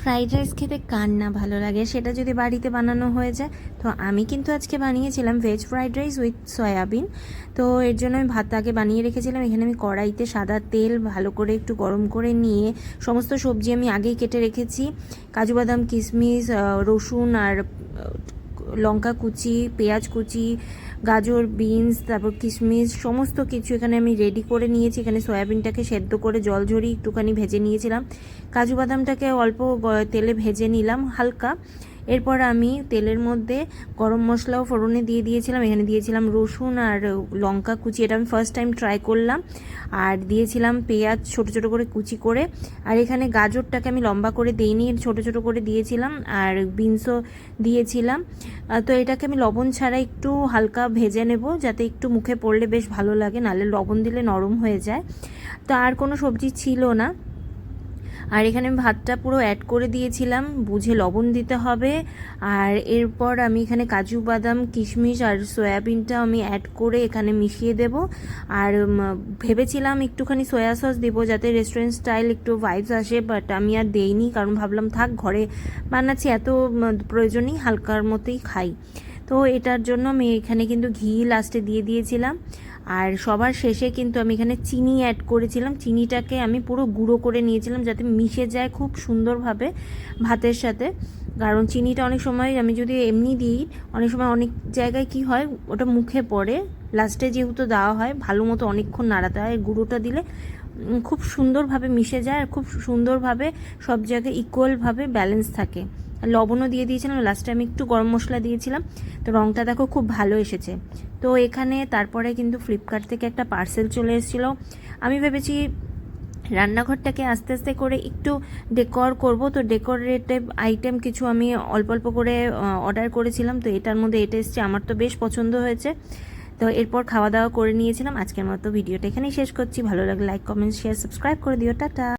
Fried rice খেতে কার না ভালো লাগে, সেটা যদি বাড়িতে বানানো হয়ে যায়। তো আমি কিন্তু আজকে বানিয়েছিলাম veg fried rice with soybean. তো এর জন্য আমি ভাত আগে বানিয়ে রেখেছিলাম। এখানে আমি কড়াইতে সাদা তেল ভালো করে একটু গরম করে নিয়ে সমস্ত সবজি আমি আগেই কেটে রেখেছি। কাজু বাদাম, কিশমিশ, রসুন আর লঙ্কা কুচি, পেঁয়াজ কুচি, গাজর, বিনস, তারপর কিশমিশ সমস্ত কিছু এখানে আমি রেডি করে নিয়েছি। এখানে সয়াবিনটাকে সেদ্ধ করে জল ঝরিয়ে একটুখানি ভেজে নিয়েছিলাম। কাজু বাদামটাকে অল্প তেলে ভেজে নিলাম হালকা। এরপর আমি তেলের মধ্যে গরম মশলাও ফোড়নে দিয়ে দিয়েছিলাম। এখানে দিয়েছিলাম রসুন আর লঙ্কা কুচি, এটা আমি ফার্স্ট টাইম ট্রাই করলাম। আর দিয়েছিলাম পেঁয়াজ ছোট ছোট করে কুচি করে। আর এখানে গাজরটাকে আমি লম্বা করে দিইনি, ছোট ছোট করে দিয়েছিলাম। আর বিনসও দিয়েছিলাম। তো এটাকে আমি লবণ ছাড়া একটু হালকা ভেজে নেব, যাতে একটু মুখে পড়লে বেশ ভালো লাগে, নাহলে লবণ দিলে নরম হয়ে যায়। তো আর কোনো সবজি ছিল না। আর এখানে আমি ভাতটা পুরো অ্যাড করে দিয়েছিলাম, বুঝে লবণ দিতে হবে। আর এরপর আমি এখানে কাজু বাদাম, কিশমিশ আর সয়াবিনটা আমি অ্যাড করে এখানে মিশিয়ে দেব। আর ভেবেছিলাম একটুখানি সয়া সস দেবো, যাতে রেস্টুরেন্ট স্টাইল একটু ভাইবস আসে, বাট আমি আর দেইনি, কারণ ভাবলাম থাক, ঘরে বানাচ্ছি, এত প্রয়োজনই, হালকার মতোই খাই। তো এটার জন্য আমি এখানে কিন্তু ঘি লাস্টে দিয়ে দিয়েছিলাম। আর সবার শেষে কিন্তু আমি এখানে চিনি অ্যাড করেছিলাম। চিনিটাকে আমি পুরো গুঁড়ো করে নিয়েছিলাম, যাতে মিশে যায় খুব সুন্দরভাবে ভাতের সাথে। কারণ চিনিটা অনেক সময় আমি যদি এমনি দিই, অনেক সময় অনেক জায়গায় কি হয়, ওটা মুখে পড়ে। লাস্টে যেহেতু দেওয়া হয়, ভালো মতো অনেকক্ষণ নাড়াতে হয়। গুঁড়োটা দিলে খুব সুন্দরভাবে মিশে যায় আর খুব সুন্দরভাবে সব জায়গায় ইকুয়ালভাবে ব্যালেন্স থাকে। লবণও দিয়ে দিয়েছিলাম, লাস্টে আমি একটু গরম মশলা দিয়েছিলাম। তো রঙটা দেখো খুব ভালো এসেছে। তো এখানে তারপরে কিন্তু ফ্লিপকার্ট থেকে একটা পার্সেল চলে এসেছিলো। আমি ভেবেছি রান্নাঘরটাকে আস্তে আস্তে করে একটু ডেকর করব। তো ডেকোরেটিভ আইটেম কিছু আমি অল্প অল্প করে অর্ডার করেছিলাম। তো এটার মধ্যে এটা এসছে, আমার তো বেশ পছন্দ হয়েছে। তো এরপর খাওয়া দাওয়া করে নিয়েছিলাম। আজকের মতো ভিডিওটা এখানেই শেষ করছি। ভালো লাগলে লাইক, কমেন্ট, শেয়ার, সাবস্ক্রাইব করে দিও। টাটা।